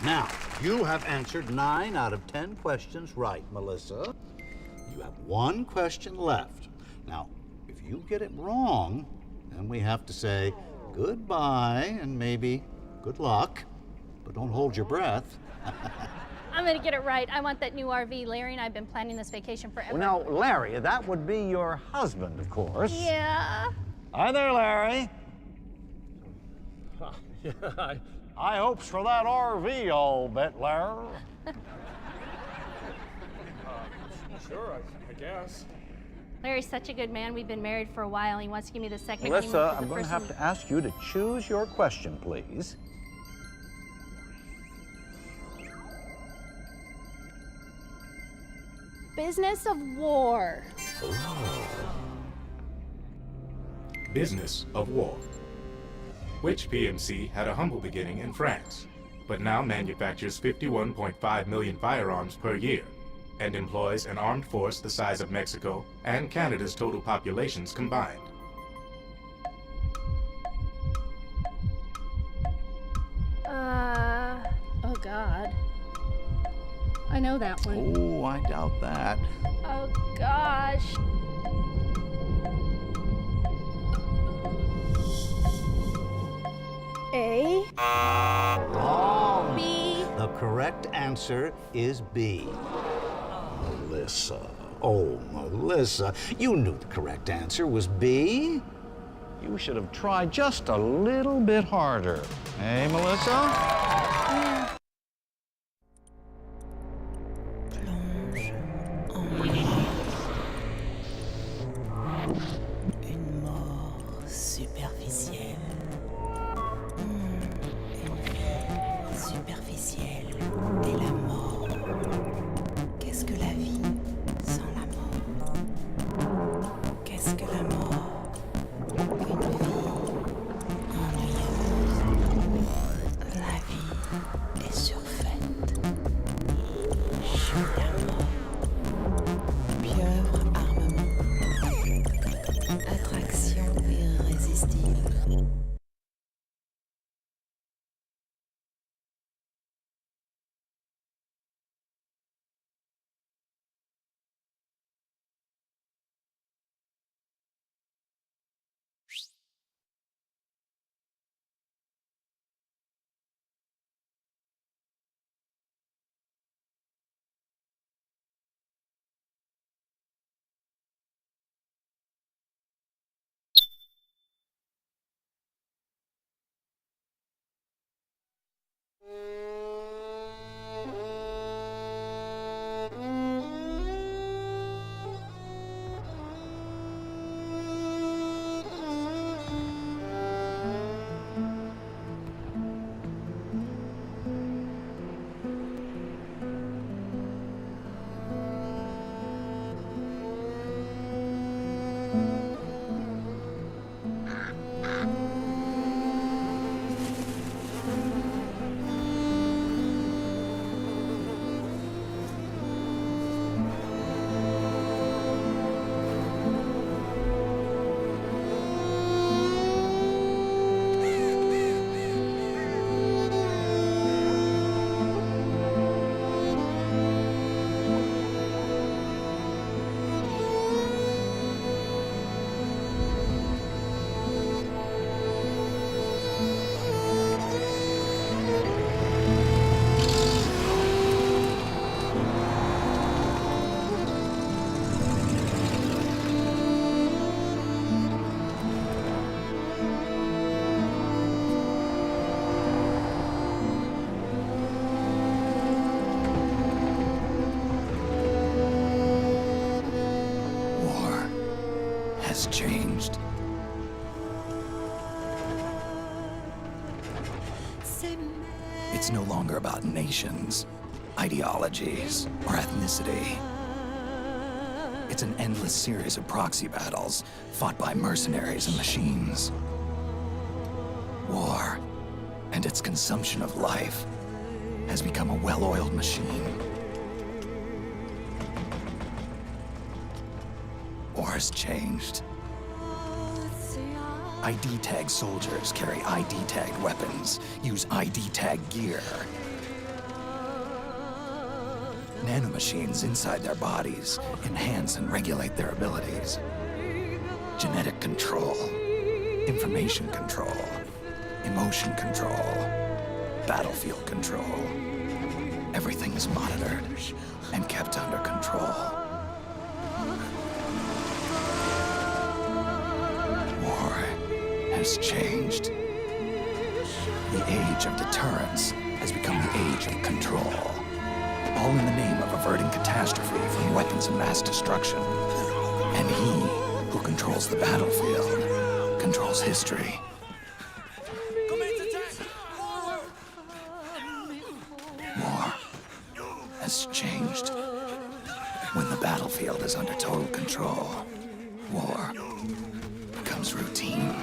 Now, you have answered 9 out of 10 questions right, Melissa. You have 1 question left. Now, if you get it wrong, then we have to say goodbye and maybe good luck, but don't hold your breath. I'm gonna get it right. I want that new RV. Larry and I have been planning this vacation forever. Well, now, Larry, that would be your husband, of course. Yeah. Hi there, Larry. Yeah, High hopes for that RV, I'll bet, Larry. sure, I guess. Larry's such a good man. We've been married for a while. He wants to give me the second Melissa, I'm going to have to ask you to choose your question, please. Business of war. Business of war. Which PMC had a humble beginning in France, but now manufactures 51.5 million firearms per year and employs an armed force the size of Mexico and Canada's total populations combined. Oh God. I know that one. Oh, I doubt that. Oh gosh. A. Wrong. B. The correct answer is B. Melissa. Oh, Melissa. You knew the correct answer was B. You should have tried just a little bit harder. Hey, Melissa? Une mort superficielle. Une vie superficielle et la mort. Qu'est-ce que la vie sans la mort? Qu'est-ce que la mort? Une vie ennuyeuse. La vie est surfaite. Je suis la mort. Pieuvre armement. Attraction irrésistible. War has changed. It's no longer about nations, ideologies, or ethnicity. It's an endless series of proxy battles fought by mercenaries and machines. War and its consumption of life has become a well-oiled machine. War has changed. ID tag soldiers carry ID tagged weapons, use ID tag gear. Nanomachines inside their bodies enhance and regulate their abilities. Genetic control, information control, emotion control, battlefield control. Everything is monitored and kept under control. War has changed. The age of deterrence has become the age of control. All in the name of averting catastrophe from weapons of mass destruction. And he who controls the battlefield controls history. War has changed. When the battlefield is under total control, war becomes routine.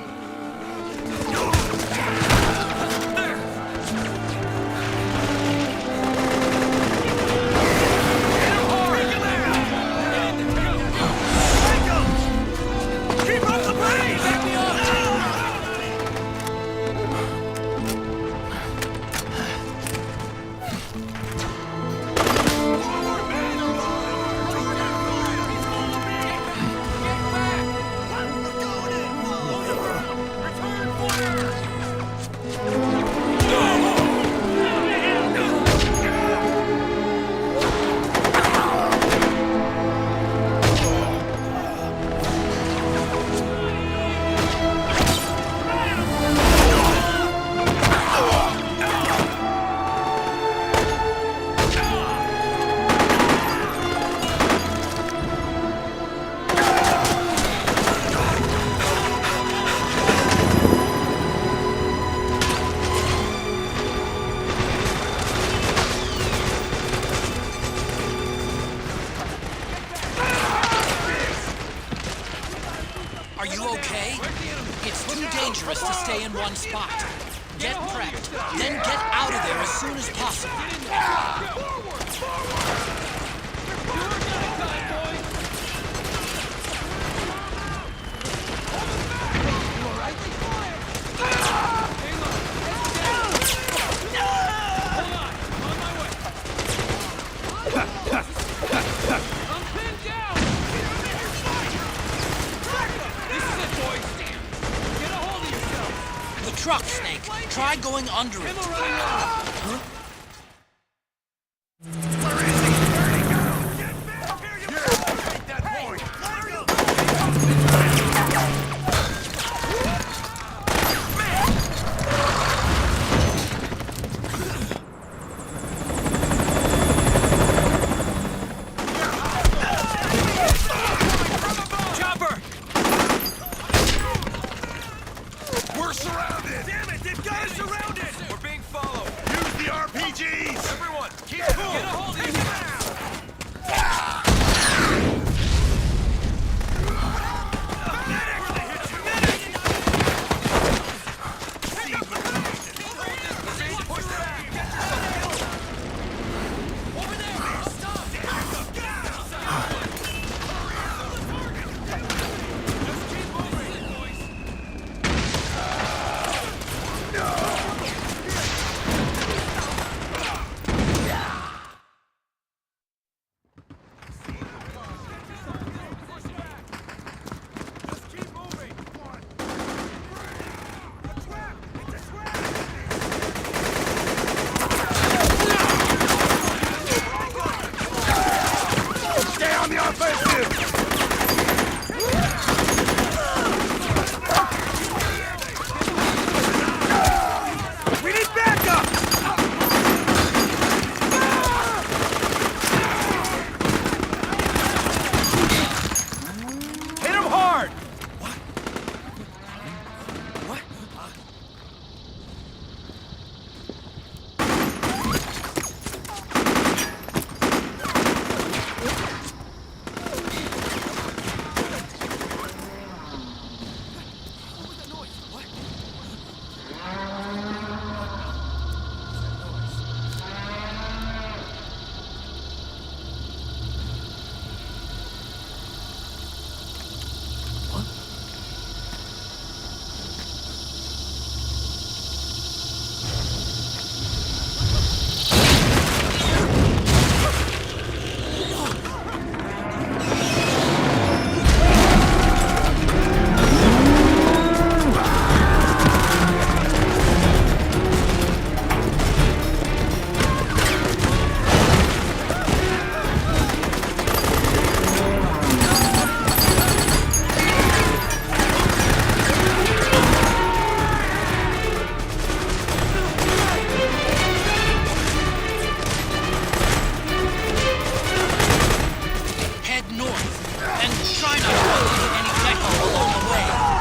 Are you okay? It's too dangerous to stay in one spot. Get prepped, then get out of there as soon as possible. Truck, Snake. Try going under it. Huh? We're surrounded! Damn it! They've got us surrounded! We're being followed! Use the RP try not to run into any deco along the way.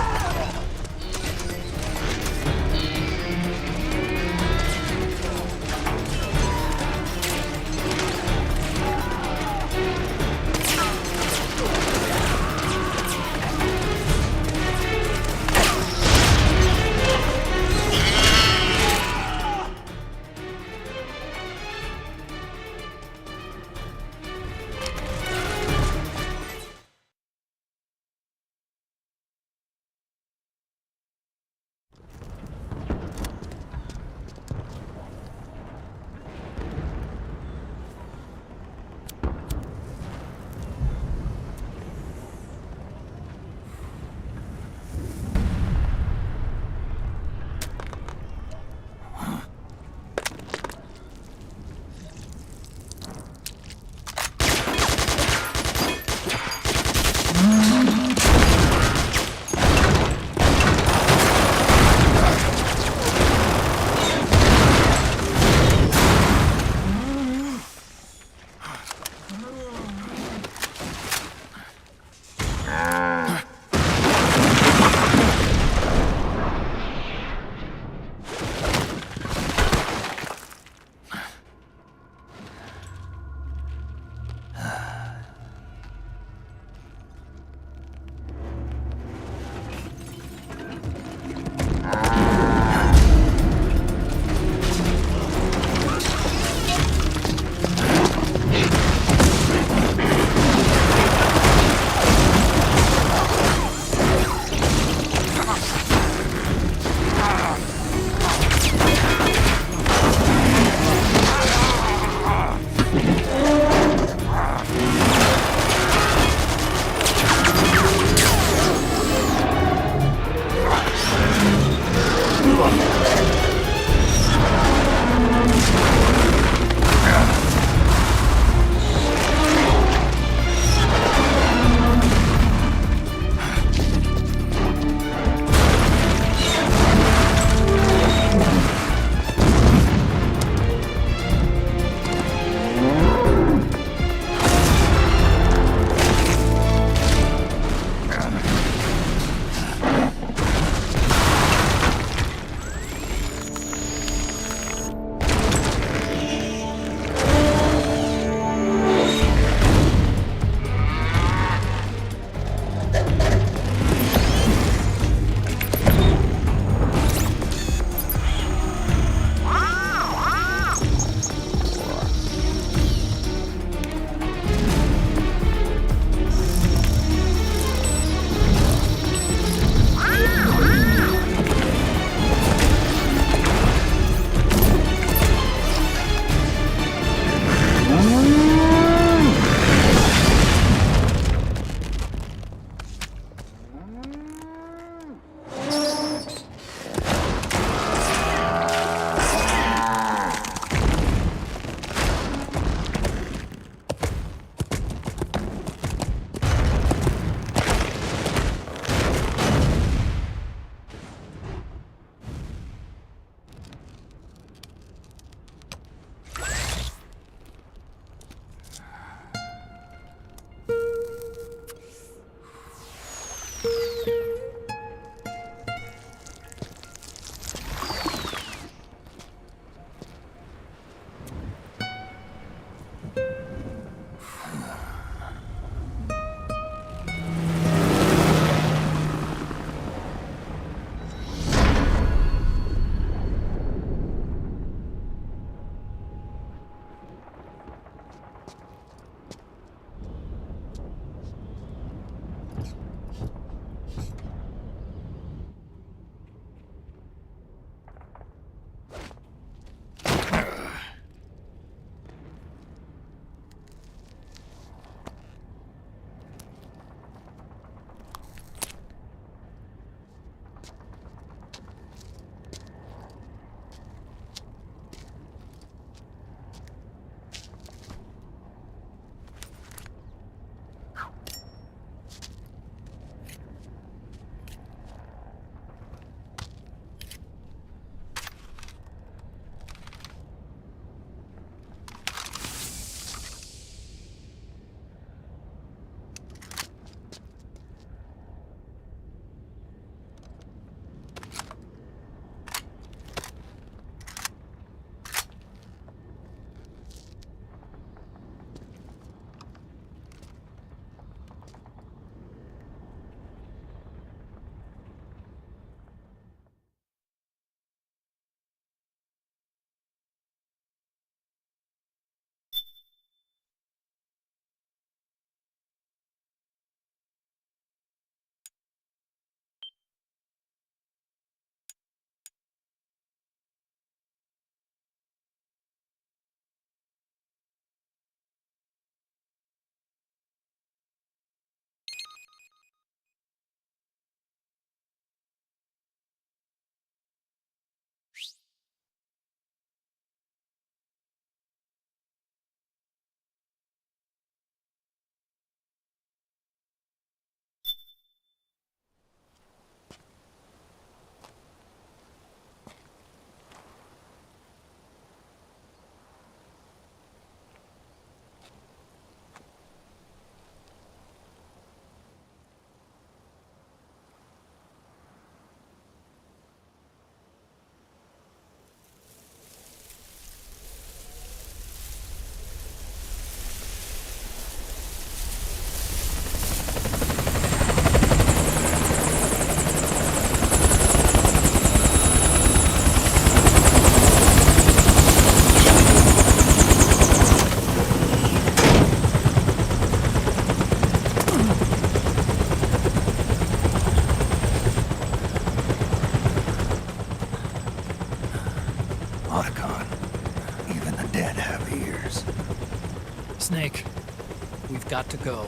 got to go.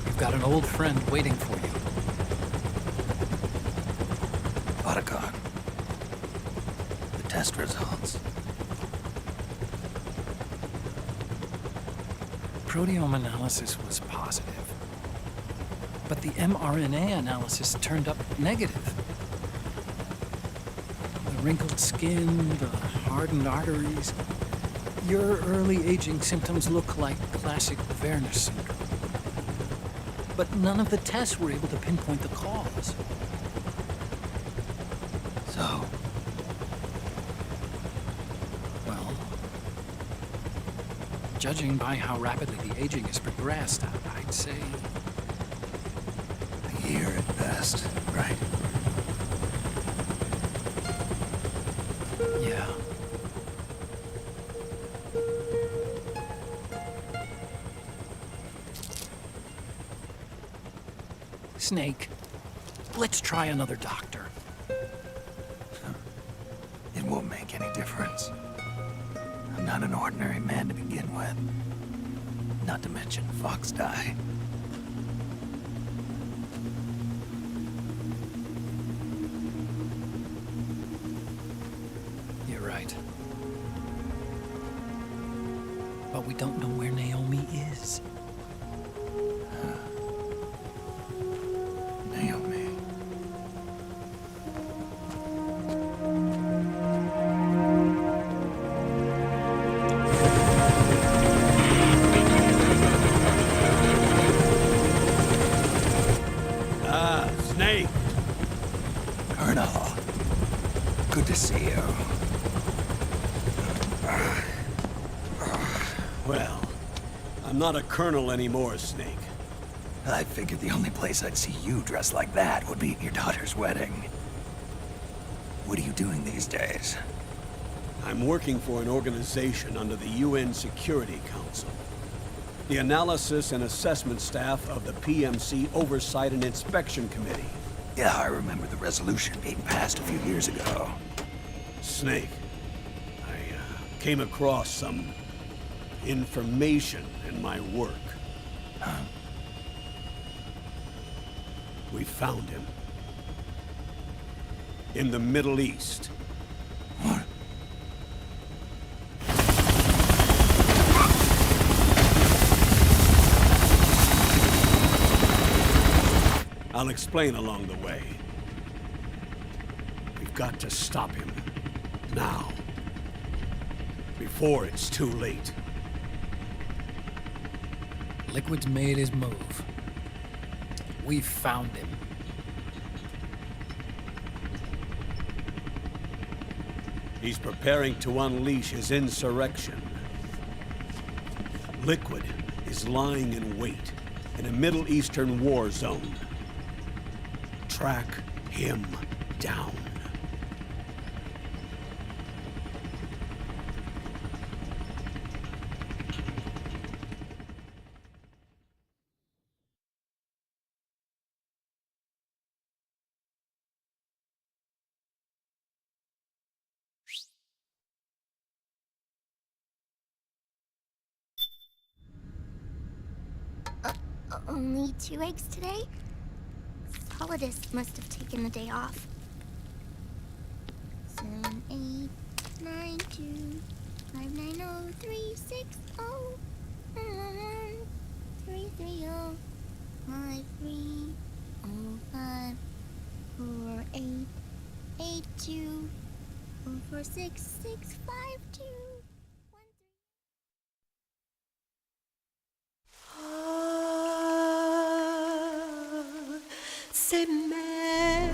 You've got an old friend waiting for you. Otacon. The test results. Proteome analysis was positive, but the mRNA analysis turned up negative. The wrinkled skin, the hardened arteries. Your early aging symptoms look like classic Werner syndrome. But none of the tests were able to pinpoint the cause. So, Well, judging by how rapidly the aging has progressed, I'd say a year at best, right? yeah. Snake, let's try another doctor. It won't make any difference. I'm not an ordinary man to begin with. Not to mention Fox die. You're right. But we don't know where Naomi is. Naomi. Snake! Colonel. Good to see you. Well, I'm not a colonel anymore, Snake. I figured the only place I'd see you dressed like that would be at your daughter's wedding. What are you doing these days? I'm working for an organization under the UN Security Council. The Analysis and Assessment Staff of the PMC Oversight and Inspection Committee. Yeah, I remember the resolution being passed a few years ago. Snake, I came across some information in my work. Huh? We found him. In the Middle East. What? I'll explain along the way. We've got to stop him. Now. Before it's too late. Liquid's made his move. We found him. He's preparing to unleash his insurrection. Liquid is lying in wait in a Middle Eastern war zone. Track him down. Only 2 eggs today? Solidus must have taken the day off. 7, 8, 9, 2, 5, 9, 0, 3, 6, 0, 3, 3, 0, 5, 3, 0, 5, 4, 8, 8, 2, 4, 4, 6, 6, 5, 2. C'est mer.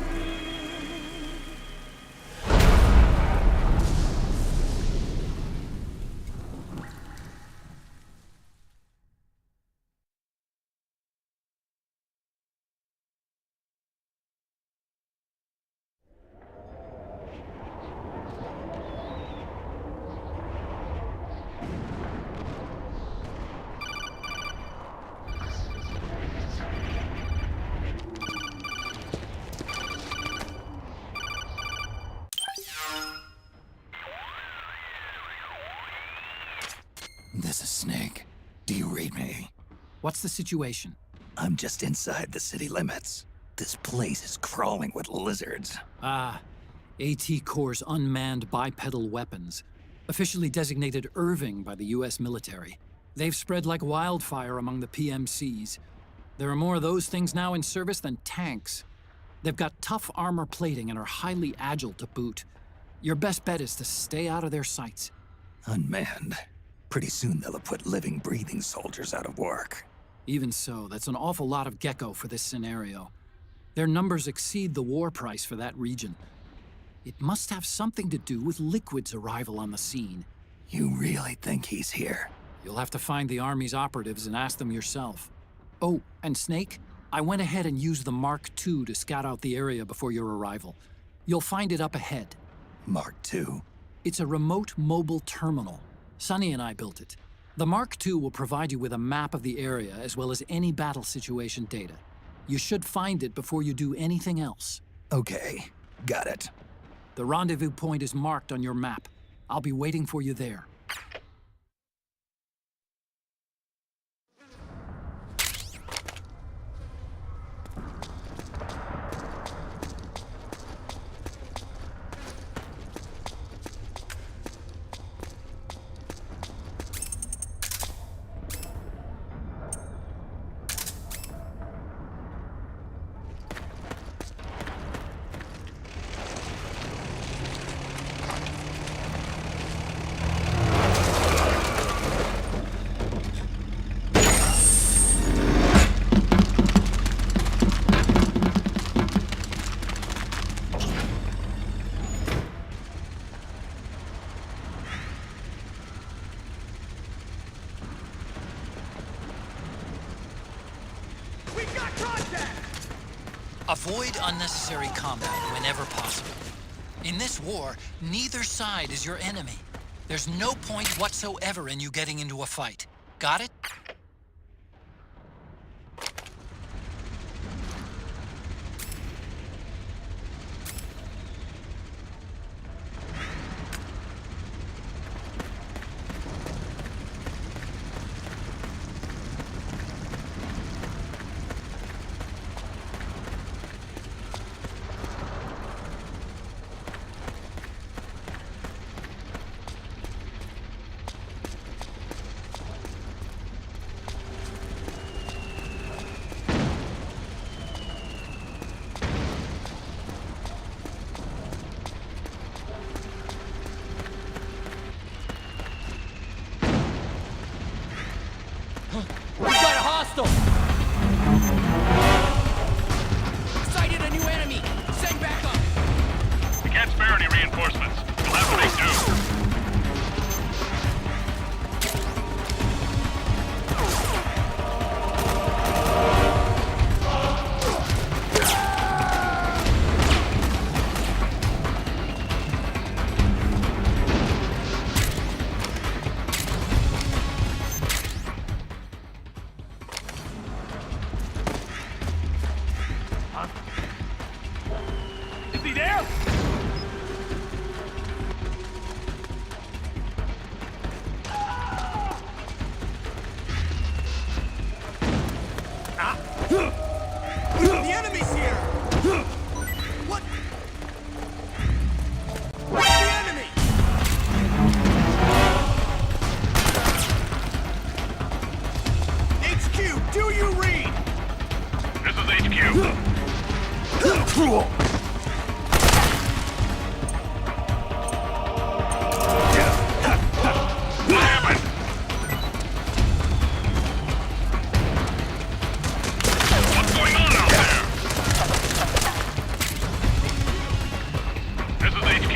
This is Snake. Do you read me? What's the situation? I'm just inside the city limits. This place is crawling with lizards. Ah, AT Corps' unmanned bipedal weapons, officially designated Irving by the US military. They've spread like wildfire among the PMCs. There are more of those things now in service than tanks. They've got tough armor plating and are highly agile to boot. Your best bet is to stay out of their sights. Unmanned. Pretty soon they'll have put living, breathing soldiers out of work. Even so, that's an awful lot of gecko for this scenario. Their numbers exceed the war price for that region. It must have something to do with Liquid's arrival on the scene. You really think he's here? You'll have to find the Army's operatives and ask them yourself. Oh, and Snake, I went ahead and used the Mark II to scout out the area before your arrival. You'll find it up ahead. Mark II? It's a remote mobile terminal. Sonny and I built it. The Mark II will provide you with a map of the area as well as any battle situation data. You should find it before you do anything else. Okay, got it. The rendezvous point is marked on your map. I'll be waiting for you there. Avoid unnecessary combat whenever possible. In this war, neither side is your enemy. There's no point whatsoever in you getting into a fight. Got it? We've got a hostile! Sighted a new enemy! Send backup! We can't spare any reinforcements. We'll have to make do. Is he there? The enemy's here! What? Where's the enemy? HQ, do you read? This is HQ. What's going on out there? This is HQ.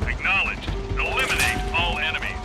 Acknowledged. Eliminate all enemies.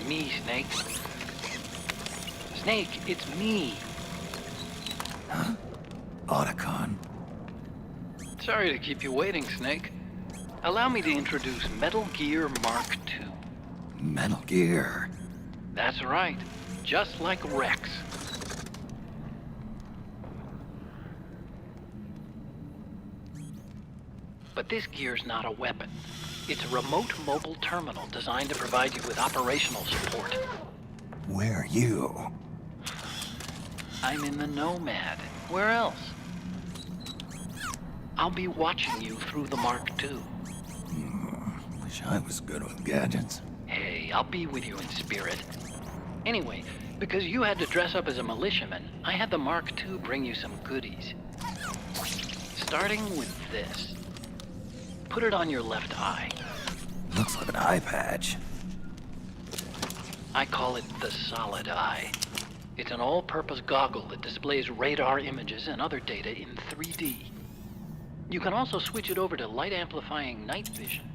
me, Snake. Snake, it's me. Huh? Otacon. Sorry to keep you waiting, Snake. Allow me to introduce Metal Gear Mark II. Metal Gear. That's right. Just like Rex. But this gear's not a weapon. It's a remote mobile terminal designed to provide you with operational support. Where are you? I'm in the Nomad. Where else? I'll be watching you through the Mark II. Wish I was good with gadgets. Hey, I'll be with you in spirit. Anyway, because you had to dress up as a militiaman, I had the Mark II bring you some goodies. Starting with this. Put it on your left eye. Looks like an eye patch. I call it the Solid Eye. It's an all-purpose goggle that displays radar images and other data in 3D. You can also switch it over to light-amplifying night vision.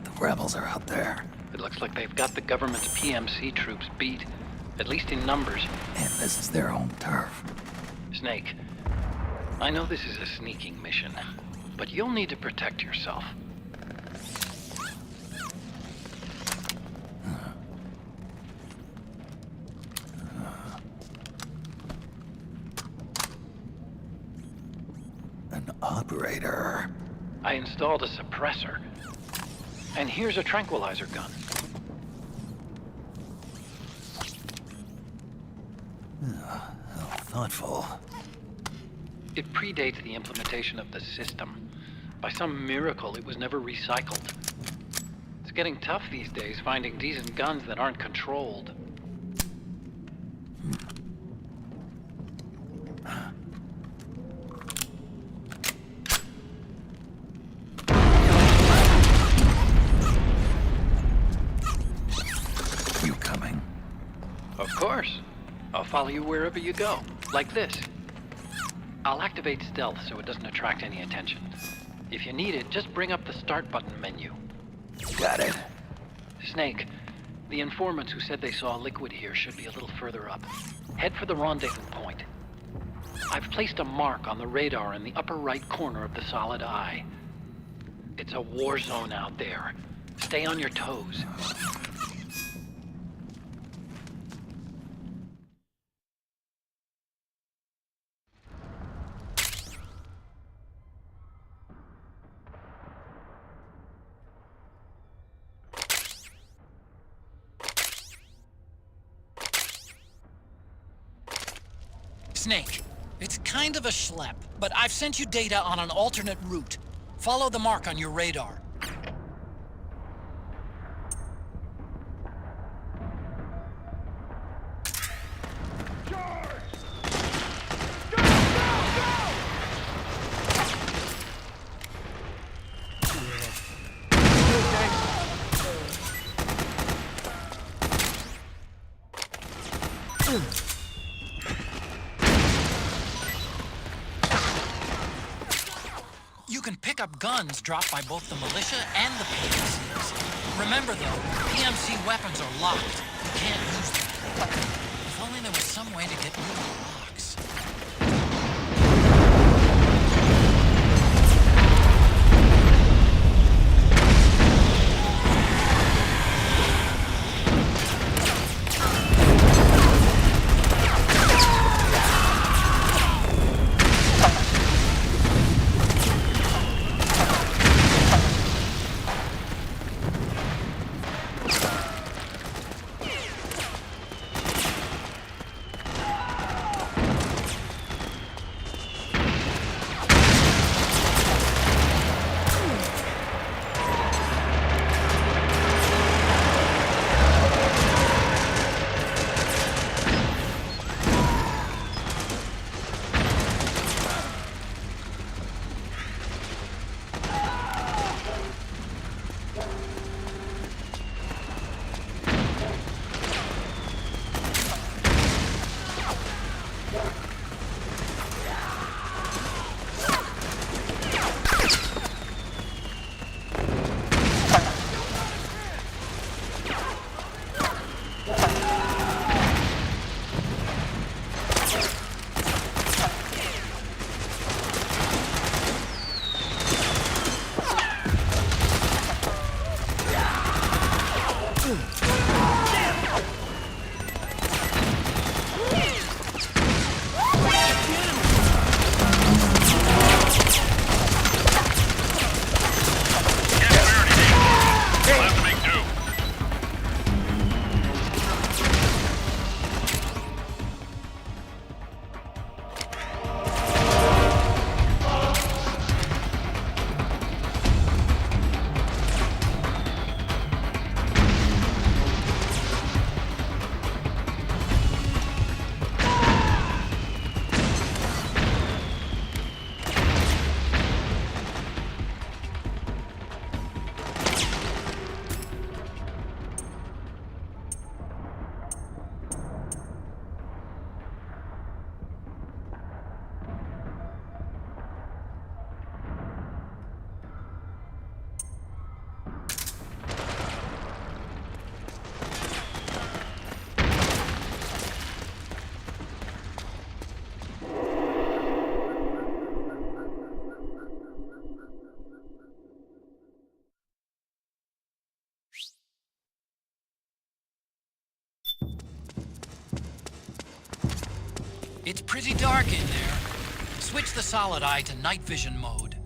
The rebels are out there. It looks like they've got the government's PMC troops beat, at least in numbers. And this is their own turf. Snake, I know this is a sneaking mission, but you'll need to protect yourself. An operator. I installed a suppressor. And here's a tranquilizer gun. How thoughtful. It predates the implementation of the system. By some miracle, it was never recycled. It's getting tough these days finding decent guns that aren't controlled. You coming? Of course. I'll follow you wherever you go, like this. I'll activate stealth so it doesn't attract any attention. If you need it, just bring up the start button menu. Got it. Snake, the informants who said they saw liquid here should be a little further up. Head for the rendezvous point. I've placed a mark on the radar in the upper right corner of the Solid Eye. It's a war zone out there. Stay on your toes. Snake, it's kind of a schlep, but I've sent you data on an alternate route. Follow the mark on your radar. You can pick up guns dropped by both the militia and the PMCs. Remember though, PMC weapons are locked. You can't use them. If only there was some way to get rid of the locks. We'll have to make do. It's pretty dark in there. Switch the solid eye to night vision mode.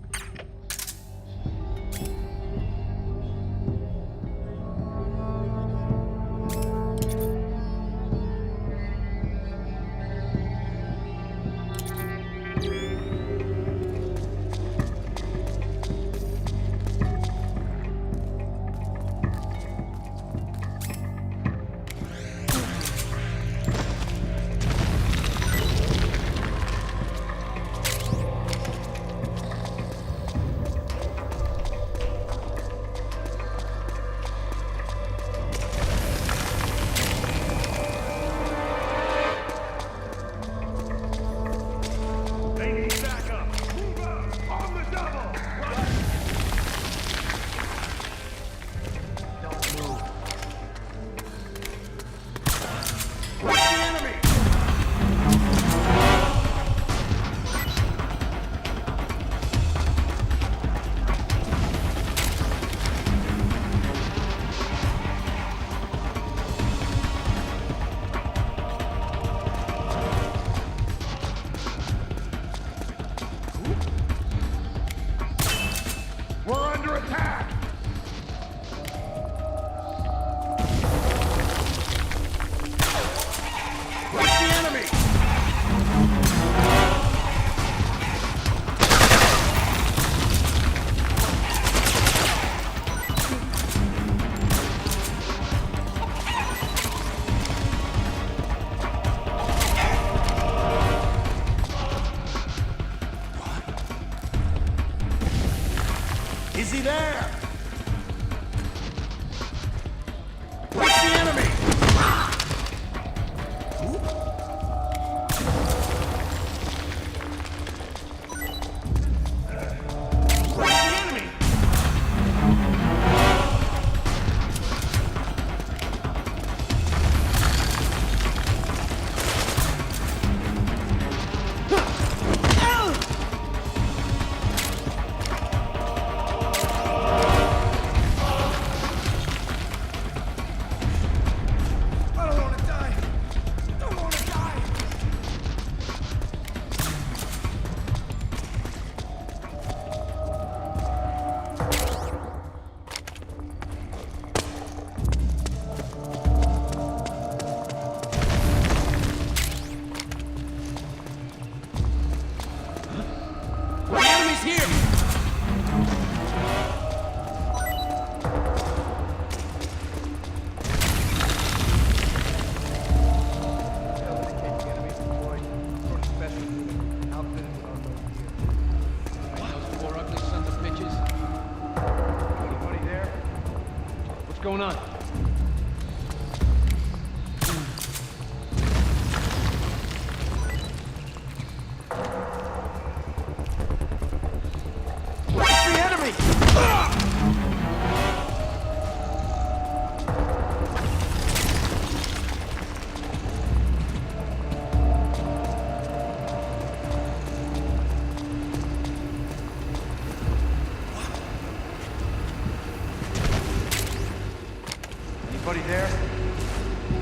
Anybody there?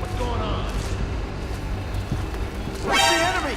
What's going on? Where's the enemy?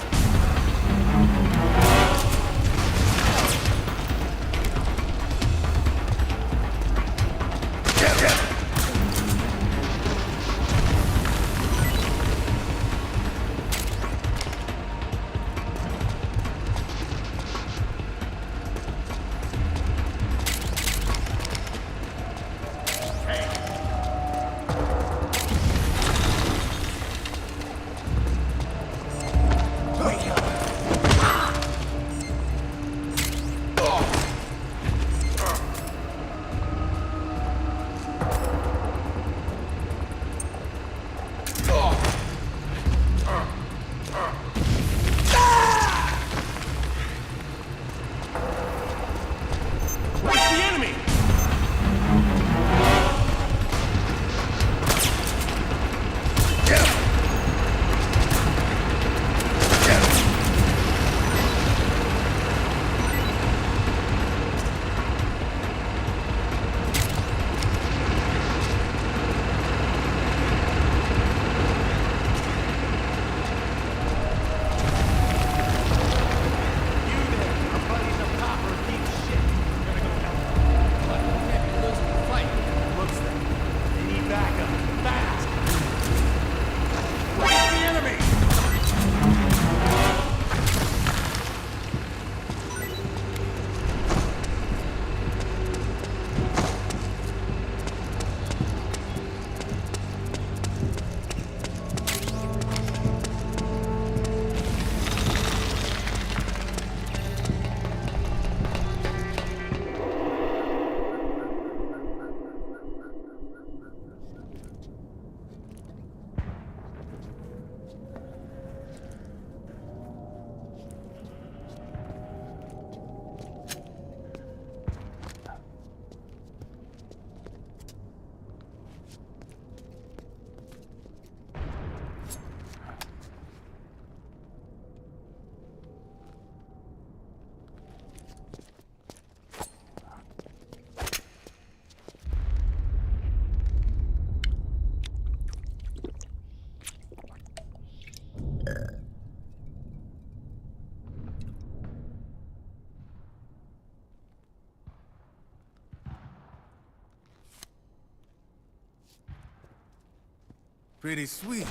Pretty sweet,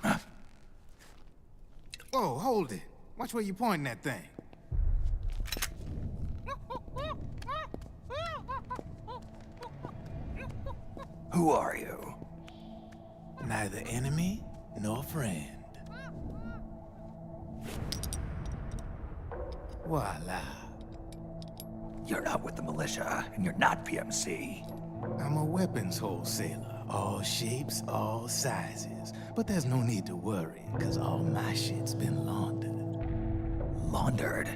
huh? Whoa, hold it. Watch where you pointing that thing. Who are you? Neither enemy nor friend. Voila. You're not with the militia, and you're not PMC. I'm a weapons wholesaler. All shapes, all sizes. But there's no need to worry, because all my shit's been laundered. Laundered?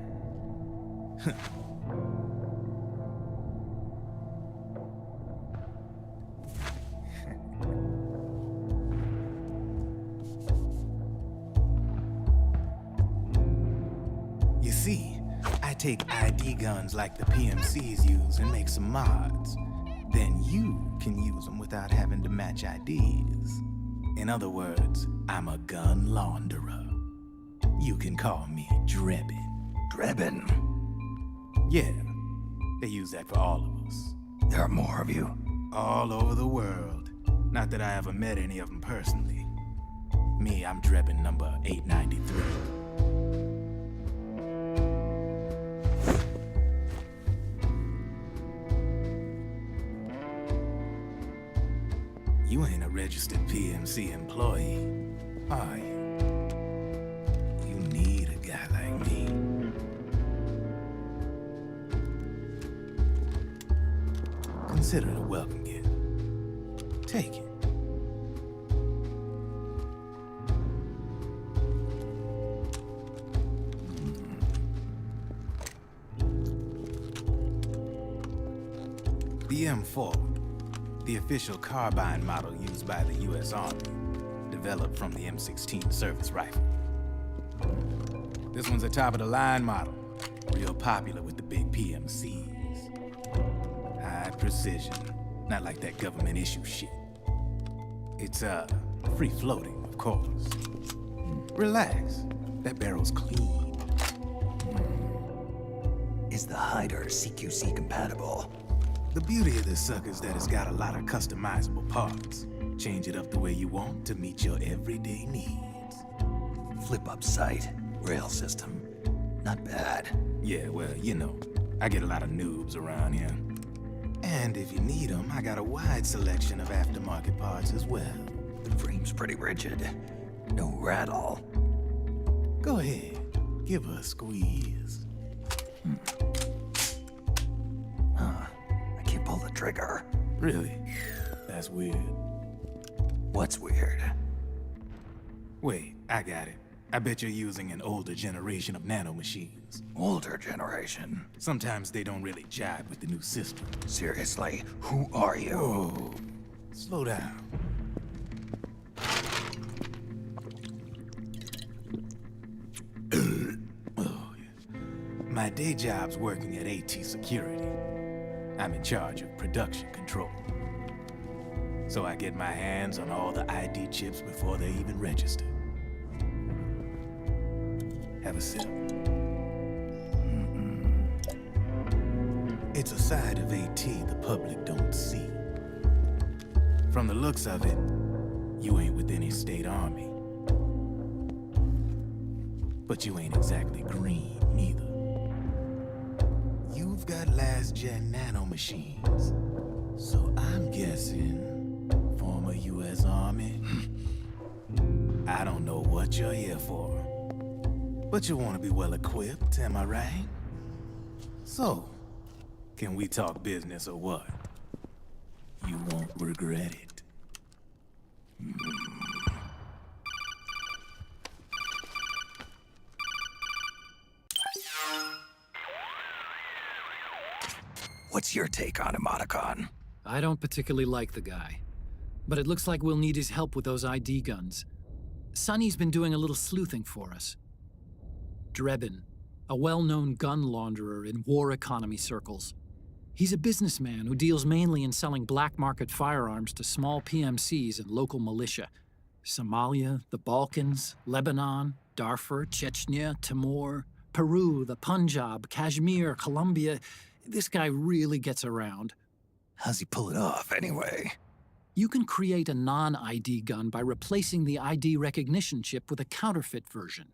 You see, I take ID guns like the PMCs use and make some mods. Then you can use them without having to match IDs. In other words, I'm a gun launderer. You can call me Drebin. Drebin? Yeah, they use that for all of us. There are more of you? All over the world. Not that I ever met any of them personally. Me, I'm Drebin number 893. You ain't a registered PMC employee, are you? You need a guy like me. Consider it a welcome gift. Take it. The M4. The official carbine model used by the U.S. Army, developed from the M16 service rifle. This one's a top-of-the-line model, real popular with the big PMCs. High precision, not like that government issue shit. It's, free floating, of course. Relax. That barrel's clean. Is the hider CQC compatible? The beauty of this sucker is that it's got a lot of customizable parts. Change it up the way you want to meet your everyday needs. Flip-up sight, rail system. Not bad. Yeah, well, you know, I get a lot of noobs around here. And if you need them, I got a wide selection of aftermarket parts as well. The frame's pretty rigid. No rattle. Go ahead, give her a squeeze. I can't pull the trigger. Really? That's weird. What's weird? Wait, I got it. I bet you're using an older generation of nanomachines. Older generation? Sometimes they don't really jive with the new system. Seriously, who are you? Whoa. Slow down. Oh, yeah. My day job's working at AT Security. I'm in charge of production control. So I get my hands on all the ID chips before they even register. Have a sip. It's a side of AT the public don't see. From the looks of it, you ain't with any state army. But you ain't exactly green, neither. You've got last-gen nanomachines. So I'm guessing former U.S. Army. I don't know what you're here for. But you want to be well-equipped, am I right? So, can we talk business or what? You won't regret it. What's your take on Emoticon? I don't particularly like the guy. But it looks like we'll need his help with those ID guns. Sonny's been doing a little sleuthing for us. Drebin, a well-known gun launderer in war economy circles. He's a businessman who deals mainly in selling black market firearms to small PMCs and local militia. Somalia, the Balkans, Lebanon, Darfur, Chechnya, Timor, Peru, the Punjab, Kashmir, Colombia. This guy really gets around. How's he pull it off, anyway? You can create a non-ID gun by replacing the ID recognition chip with a counterfeit version.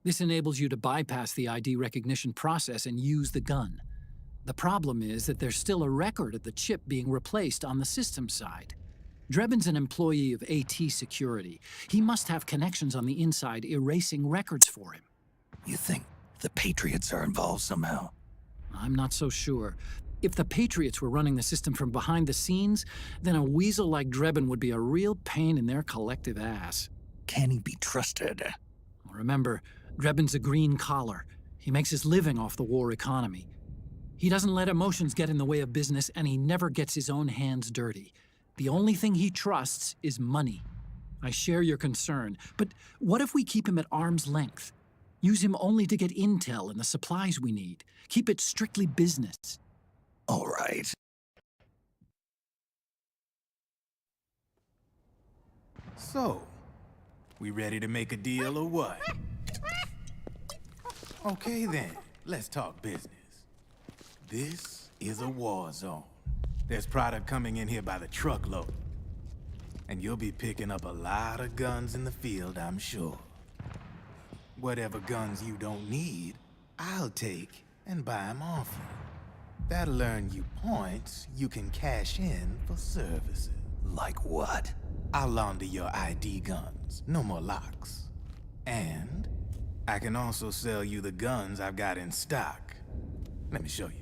This enables you to bypass the ID recognition process and use the gun. The problem is that there's still a record of the chip being replaced on the system side. Drebin's an employee of AT Security. He must have connections on the inside erasing records for him. You think the Patriots are involved somehow? I'm not so sure. If the Patriots were running the system from behind the scenes, then a weasel like Drebin would be a real pain in their collective ass. Can he be trusted? Remember, Drebin's a green collar. He makes his living off the war economy. He doesn't let emotions get in the way of business, and he never gets his own hands dirty. The only thing he trusts is money. I share your concern, but what if we keep him at arm's length? Use him only to get intel and the supplies we need. Keep it strictly business. All right. So, we ready to make a deal or what? Okay then, let's talk business. This is a war zone. There's product coming in here by the truckload. And you'll be picking up a lot of guns in the field, I'm sure. Whatever guns you don't need, I'll take and buy them off you. That'll earn you points you can cash in for services. Like what? I'll launder your ID guns, no more locks. And I can also sell you the guns I've got in stock. Let me show you.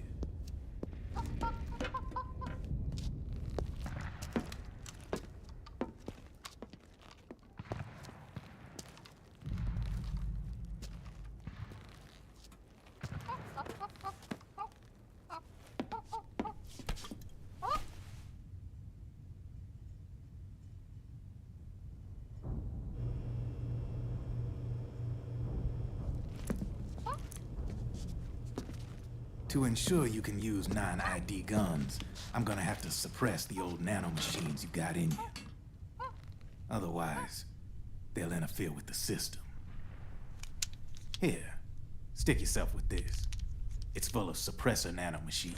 To ensure you can use non-ID guns, I'm gonna have to suppress the old nanomachines you got in you. Otherwise, they'll interfere with the system. Here, stick yourself with this. It's full of suppressor nanomachines.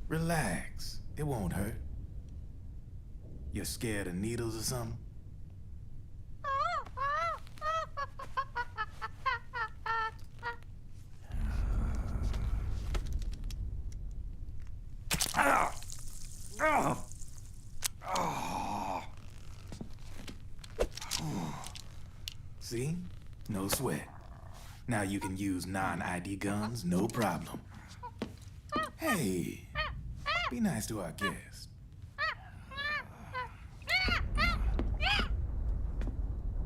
Relax, it won't hurt. You're scared of needles or something? See? No sweat. Now you can use non-ID guns, no problem. Hey, be nice to our guest.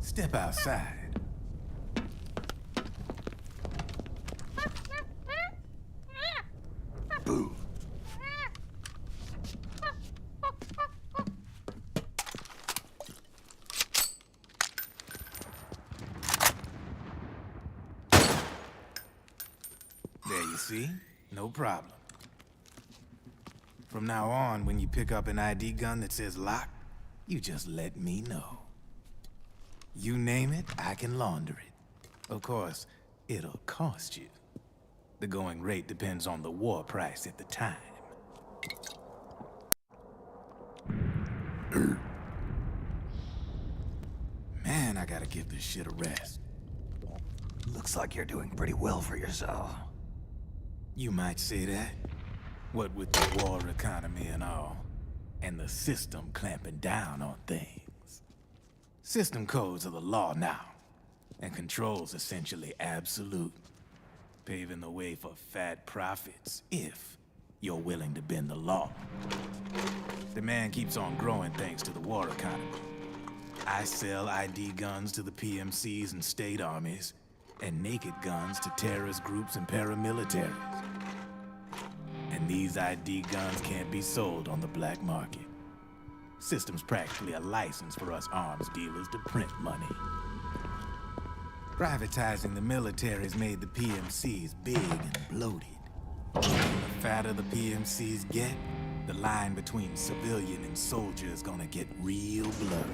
Step outside. Boo. There you see? No problem. From now on, when you pick up an ID gun that says lock, you just let me know. You name it, I can launder it. Of course, it'll cost you. The going rate depends on the war price at the time. Man, I gotta give this shit a rest. Looks like you're doing pretty well for yourself. You might say that. What with the war economy and all, and the system clamping down on things. System codes are the law now, and control's essentially absolute, paving the way for fat profits if you're willing to bend the law. Demand keeps on growing thanks to the war economy. I sell ID guns to the PMCs and state armies, and naked guns to terrorist groups and paramilitaries. And these ID guns can't be sold on the black market. System's practically a license for us arms dealers to print money. Privatizing the military's made the PMCs big and bloated. The fatter the PMCs get, the line between civilian and soldier is gonna get real blurry.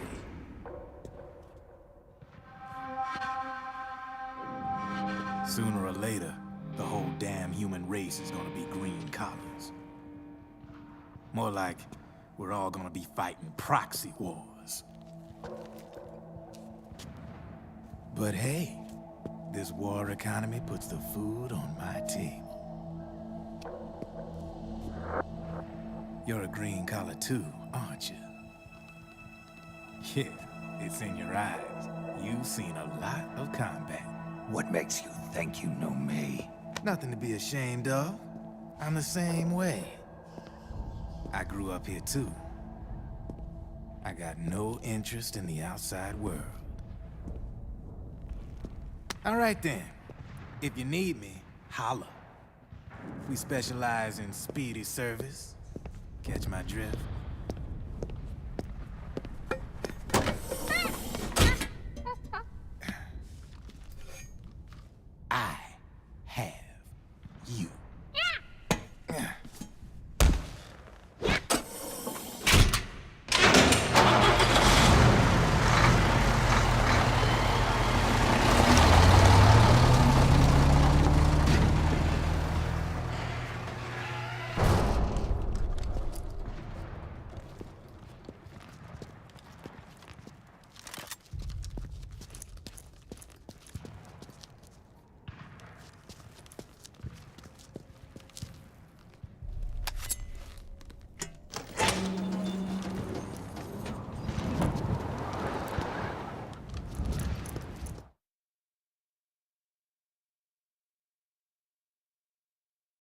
Sooner or later, the whole damn human race is gonna be green collars. More like we're all gonna be fighting proxy wars. But hey, this war economy puts the food on my table. You're a green collar too, aren't you? Yeah, it's in your eyes. You've seen a lot of combat. What makes you think you know me? Nothing to be ashamed of. I'm the same way. I grew up here too. I got no interest in the outside world. All right then. If you need me, holla. We specialize in speedy service. Catch my drift?